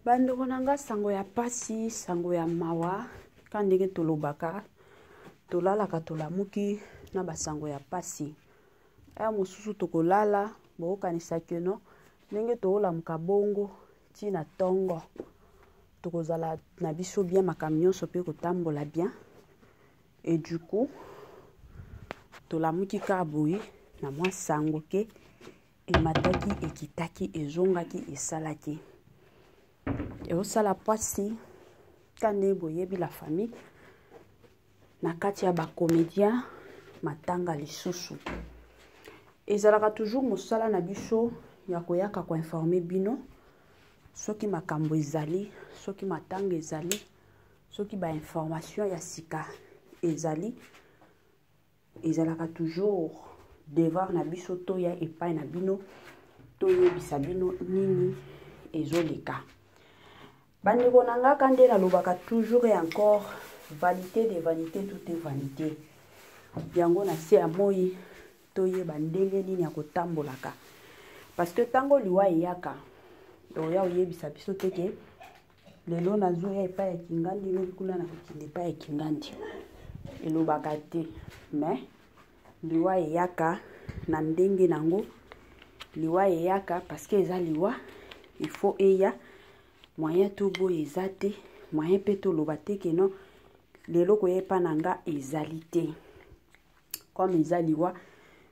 Bandeko nanga sango ya pasi, sango ya mawa, kandenge tolobaka, tolalaka tolamuki na basango ya pasi. Aya mosusu tokolala, bokanisa keno, ndenge tolamuka bongo, tina tongo. Tokozala na biso bien makambo nyonso pe kotambola bien. Et du coup, tolamuki kaboui na mwa sango ke emataki ekitaki ezongaki esalaki. Et au sala pasi kande boyebi la famille na kati ya ba comédien matanga lisusu. Ezalaka toujours mosala na biso ya koyaka ko informer bino soki makambo ezali, soki matanga ezali, soki ba information ya sika ezali, ezalaka toujours devoir na biso to ya epai na bino to yebisa bino nini ezoleka. Bandeko nanga kande na lobaka toujours et encore vanité de vanité, tout est vanité. Yango na se amoyi to yeba ndenge nini ya kotambolaka. Parce que tango liwa eyaka oya oyebisa biso teke lelo nazo ya epai ya kingandi no kula na kokinde epai ya kingandi elobaka te. Mais liwa eyaka na ndenge nango, liwa eyaka parce que eza liwa il faut eya moyen to boye ezate moyen pe to lobate ke non lelo koyepa nanga ezalité comme ezaliwa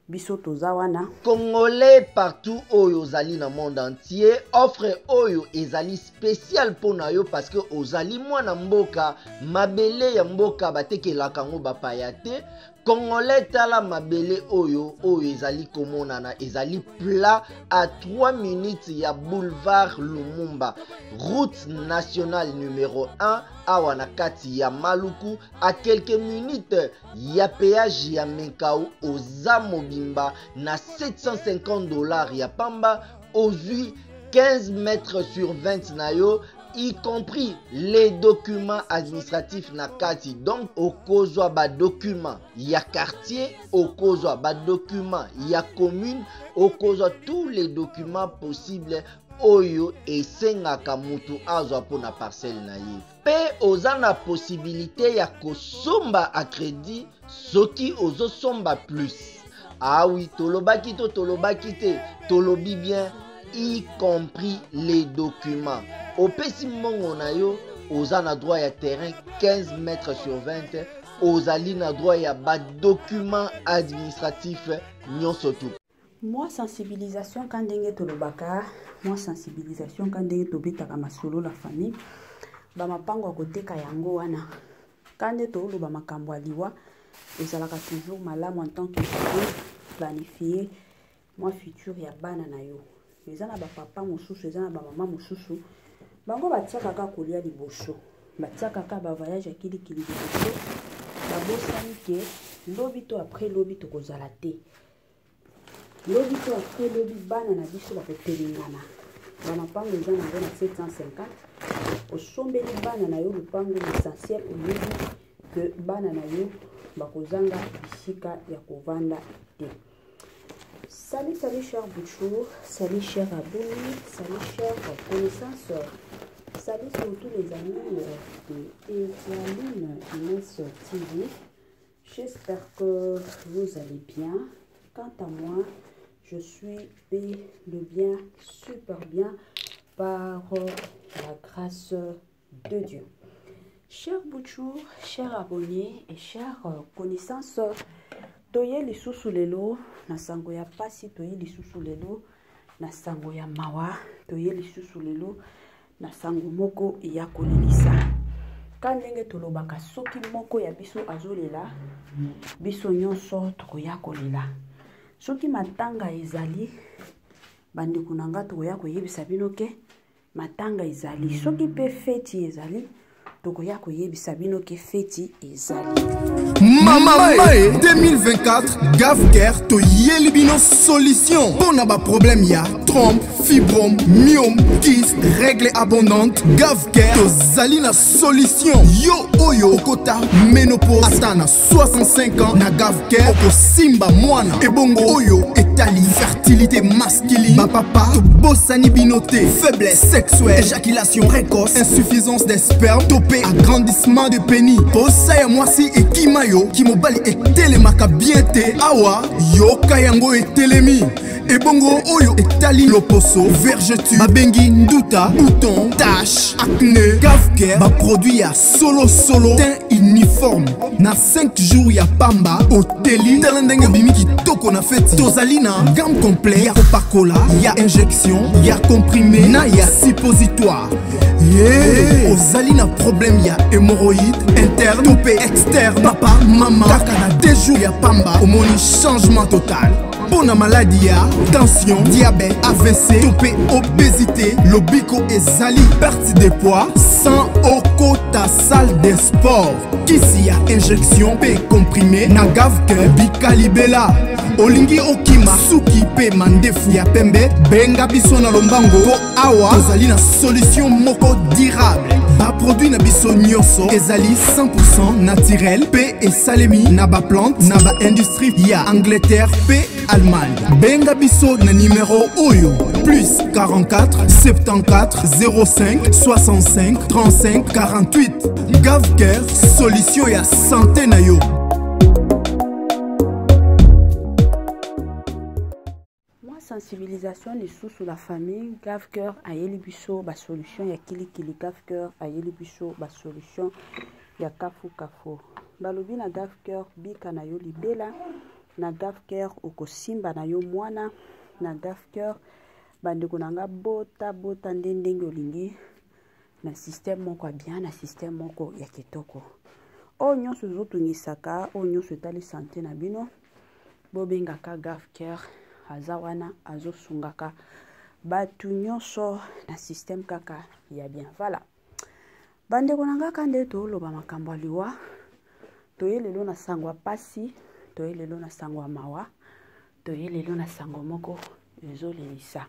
biso toza wana. Congolais partout oyo ozali na monde entier, offre oyo ezali spécial pona yo parce que ozali mwana mboka mabele ya mboka batekelaka ngo bapaya te. Congolais tala mabele oyo ezali komonana ezali plat à 3 minutes ya boulevard Lumumba, route nationale numéro 1 awa na kati ya Maluku, à quelques minutes ya péage ya Menkau oza mobimba na $750 ya pamba, ozui 15 mètres sur 20 na yo, y compris les documents administratifs na kati. Donc okozwa ba documents ya quartier, okozwa ba documents ya commune, okozwa tous les documents possibles oyo esengaka mutu azwa pona parcelle na ye. Pe oza na possibilité ya kosomba a crédit soki ozo somba plus. Ah oui, tolobaki to tolobaki te, tolobi bien, y compris les documents. Opesi mbongo na yo, oza na droit ya terrain 15 mètres sur 20, ozali na droit ya ba documents administratifs nyonso tu. Moi sensibilisation quand ndenge tolobaka, moi sensibilisation quand ndenge tobetaka masolo la famille, ba mapango akoteka yango wana. Kande toloba makambo aliwa, ezalaka toujours malamu en tant que planifier moi futur ya bana na yo. Ezana ba papa mosusu, ezana ba mama mosusu. Bango batiaka ka kolia liboso. Batiaka ka ba voyage akili kili liboso. Ba bosani ke lobi to après lobi to kozala te. Lobi to après lobi bana na biso ba kotelingana. Ba mapango ezana ngo na 750. Osombeli bana na yo lupango l'essentiel oyebi que bana na yo bakozanga bisika ya kovanda te. Salut, salut cher Bouchou, salut cher Abouni, salut cher connaissance, salut surtout les amis de Evaline Inès TV. J'espère que vous allez bien. Quant à moi, je suis le bien, super bien, par la grâce de Dieu. Cher Bouchou, cher abonné et cher connaissance, toye lisusu lelo na sango ya pasi, toye lisusu lelo na sango ya mawa, toye lisusu lelo na sango moko ya kolelisa. Kandenge tolobaka soki moko ya biso azolela, biso nyonso tokoya kolela. Soki matanga ezali, bandeko nanga tokoya koyebisa bino ke matanga ezali. Soki pe feti ezali, tokoya koyebisa bino ke feti ezali. Mama 2024 Gavker to yelibino solution. Bon ba problème ya trompe, fibrome, myome, kyste, règle abondante. Gavker to zalina solution. Yo oyo okota menopause atana 65 ans na Gavker oko simba mwana. Ebongo oyo Italie, fertilité masculine, ma papa, Tobosani binoté, faiblesse sexuelle, éjaculation précoce, insuffisance des spermes, topé, agrandissement de pénis, Posaya Mwasi et Kimayo, Kimobali et Telemaka bienté, Awa, Yoka Yango et Telemi. Et bongo oyo etali loposo, vergeture, babengi nduta, bouton, tache, acné, Gavker, ba produit ya solo teint uniforme. Na 5 jours ya pamba, hoteli, telendenge bimiki toko na feti. Tozalina, gamme complet, ya Coca-Cola, ya injection, ya comprimé, na ya suppositoire. Yeah. Ozalina problème ya hémorroïde, interne, topé, externe, papa, maman, kaka na 2 jours ya pamba, omoni changement total. Bona maladie, tension, diabète, AVC, topé, obésité, lobiko et zali, perte de poids, sans okota salle de sport. Kisi ya injection, P comprimé, na Gavker, bikalibela. Olingi okima, suki pe mandefu ya pembe, benga biso na lombango, po awa, tozali na solution moko durable. Ba produit na biso nyonso, ezali 100% naturel, pe esalemi na ba plante, na ba industrie ya Angleterre, pe Allemagne. Benga biso na numéro oyo, plus 44 74 05 65 35 48. Gavker, solution ya santé na yo. Sensibilisation les sous la famille, Gavker a yeli biso ba solution ya kilikili, Gavker a yeli biso ba solution ya kafu kafu. Balobi na Gavker bika na yo libela, na Gavker okosimba na yo mwana, na Gavker bandeko nanga bota ndenge olingi na système moko bien, na système moko ya kitoko. O nyonso zotungisaka, o nyonso etali santé na bino, bobengaka Gavker. Azawana azosungaka batu nyonso na système kaka ya bien. Voilà. Bandeko nanga kande toloba makambo liwa. Toyelelo na sangwa pasi, toyelelo na sangwa mawa, toyelelo na sango moko ezolelisa.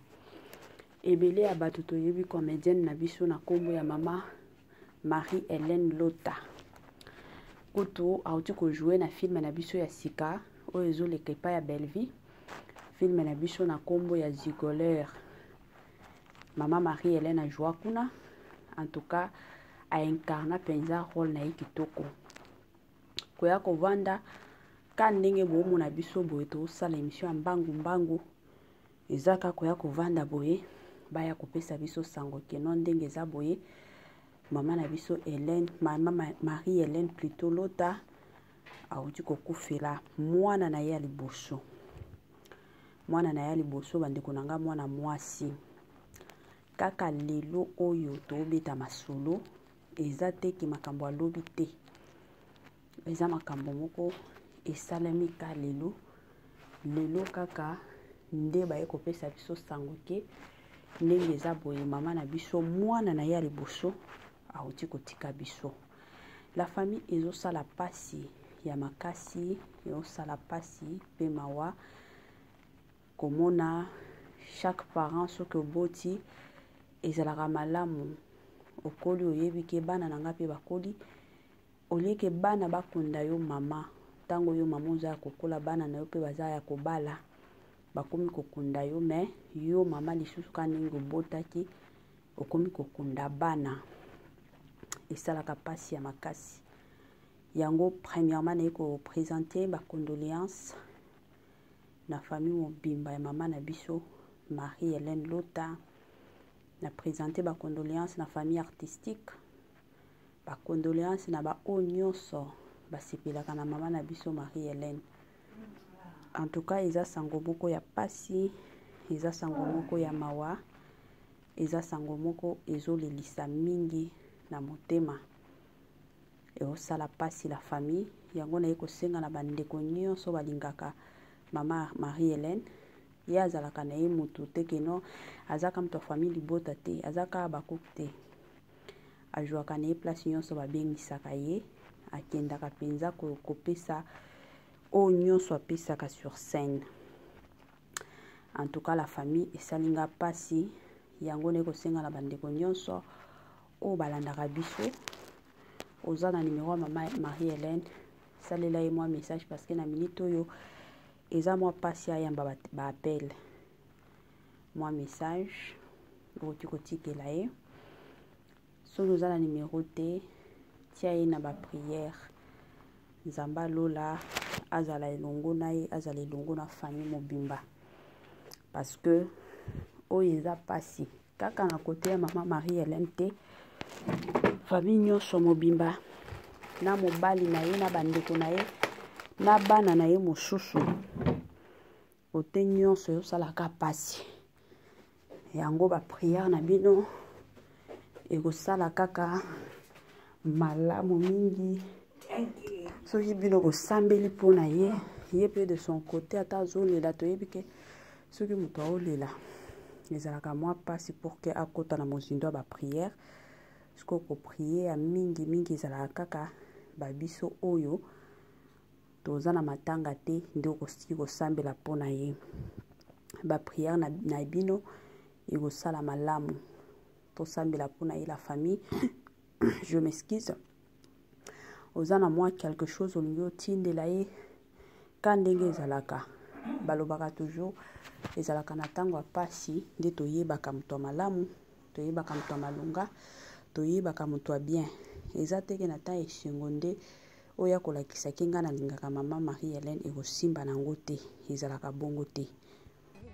Ebele ya batu toyebi comédienne na biso na kombo ya mama Marie-Hélène Lota. Kutu auti ko jouer na film na biso ya sika, o ezoleka ya Belleville. Film na biso na kombo ya Zigoleur. Mama Marie-Hélène a joué kuna. En tout cas, a incarné penza rôle na kitoko. Koya kovanda kandenge bomu na biso boye to sala émission mbangu. Ezaka koya kovanda boye baya kopesa biso sango kenon ndenge za boye. Mama na biso Hélène, mama Marie-Hélène plutôt Lota a uti kokufela mwana na ya liboso. Mwana na ya liboso bandeko nanga mwana mwasi. Kaka lelo oyo tobeta masolo eza te ki makambo alobi te. Eza makambo moko esalemi ka lelo kaka nde baye kopesa biso sango ke ndenge eza boye mama na biso mwana na ya liboso auti kotika biso. La famille ezosala pasi ya makasi, ezosala pasi pe mawa. Komona chaque parent soki oboti ezalaka malamu okoli oyebi ke bana nanga pe bakoli olieke bana bakunda yo mama tango yo mama oza kokola bana na yo pe baza ya kobala bakomi kokunda yo me yo mama lisusu ka ndenge obotaki okomi kokunda bana esalaka pasi ya makasi. Yango premièrement na ko présenter ba condoléances na famille mobimba ya mama na biso Marie-Hélène Lota. Na présenter ba condoléances na famille artistique, ba condoléances na ba onyonso basepelaka na mama na biso Marie-Hélène. En tout cas eza sango moko ya pasi, eza sango moko ya mawa, eza sango moko ezolelisa mingi na motema. Eosala pasi la famille yango na ekosenga na bandeko nyonso balingaka mama Marie-Hélène. Ye azalaka na ye mutu te keno azaka mto famille libota te, azaka bakuk te. Ajuaka na ye place nyonso babengisaka ye, akendaka penza kopesa o nyonso apesaka sur scène. En tout cas la famille esalinga pasi yango na ekosenga na bandeko nyonso o balandaka biso. Oza na numéro ya mama Marie-Hélène, salela ye moi message parce que na minute oyo eza mwa pasi ayamba ba appel mwa message okoti kotikela ye soki oza na numéro te tia ye na ba prière nzambe alola azala elongo na ye azala elongo na famille mobimba parce que oyo eza pasi kaka na kote ya mama Marie-Hélène te famille nyonso mobimba na mobali na ye na bandeko na ye na bana na ye mosusu kote nyonso yosalaka pasi yango ba prière na bino ekosala kaka malamu mingi soki bino kosambeli mpona ye ye mpe de son côté ata azolela toyebi ke soki moto aolela ezalaka mwa pasi pour ke akota na mozindo ya baprière siko koprie ya mingi ezalaka kaka babiso oyo toza na matanga te nde okoki kosambela mpona ye baprière na bino ekosala malamu tosambela mpona ye la famille je m'excuse oza na mwa quelque chose olingi otindela ye ka ndenge ezalaka balobaka toujours ezalaka na ntango ya pasi nde toyebaka moto ya malamu toyebaka moto ya malonga toyebaka moto ya bien eza teke na ntango esengo nde oyo akolakisaki ngai nalingaka mama Marie-Hélène ekosimba nango te ezalaka bongo te.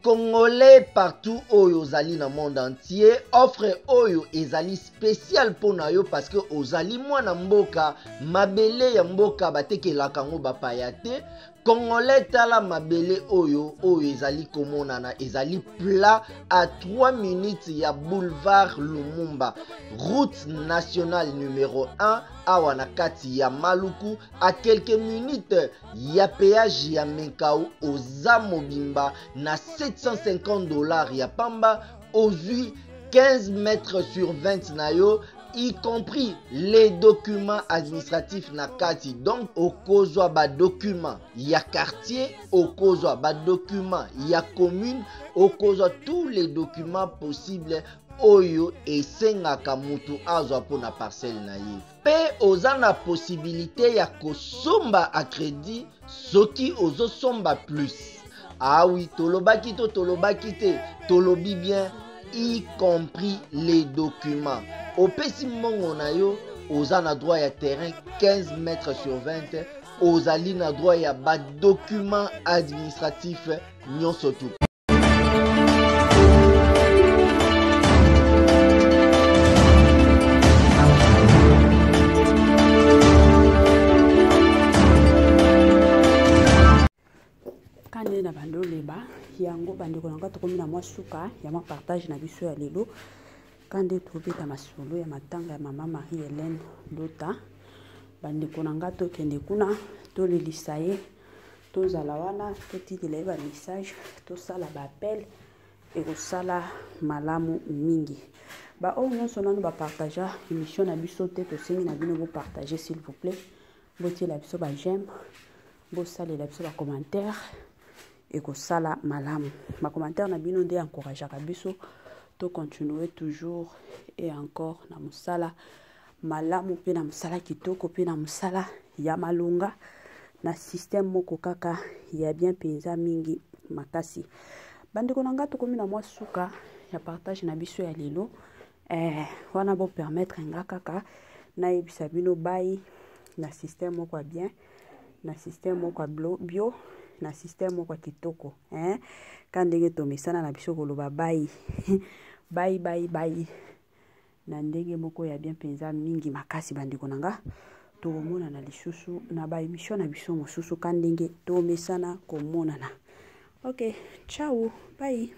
Congolais partout oyo ozali na monde entier, offre oyo ezali spécial pona yo parce que ozali mwana mboka mabele ya mboka batekelaka ngo bapaya te. Congolais tala mabele oyo ezali komonana ezali plat à 3 minutes ya boulevard Lumumba, route nationale numéro 1 awa na kati ya Maluku, à quelques minutes ya péage ya Menkau oza mobimba na $750 ya pamba ozui 15 mètres sur 20 na yo, y compris les documents administratifs na kati. Donc okozwa ba documents ya quartier, okozwa ba documents ya commune, okozwa tous les documents possibles oyo esengaka mutu azwa pona parcelle na ye. Pe oza na possibilité ya kosomba a crédit soki ozosomba plus. Ah oui, tolobaki te, tolobi bien, y compris les documents. Opesi mbongo na yo, oza na droit ya terrain 15 mètres sur 20, ozali na droit ya ba documents administratifs nyonso tu. Kande na bando leba yango bandeko nanga tokomi na mwa suka ya mwa partage na biso ya lelo kande tobeta masolo ya matanga ya mama Marie-Hélène Lota bandeko nanga tokende kuna tolelisa ye tozala wana totitela ye ba message tosala ba appel ekosala malamu mingi ba oyo nyonso nanu bapartage émission na biso te tosengi na bino bopartage s'il vous plaît botiela biso ba j'aime bosalela biso ba commentaire ekosala malamu ba commentaire na bino nde encourageaka biso to continuer toujours et encore na musala malamu pe na musala kitoko pe na musala ya malunga na système moko kaka ya bien penza mingi makasi bandeko nanga tokomi na mwa suka ya partage na biso ya lelo wana bo permettre nga kaka na yebisa bino bai na système moko bien na système moko bio na système moko kitoko ka ndenge tomesana na biso koloba bai bai na ndenge moko ya bien penza mingi makasi bandeko nanga tokomona na lisusu na ba émission na biso mosusu ka ndenge tomesana komonana. Ok, ciao, bye.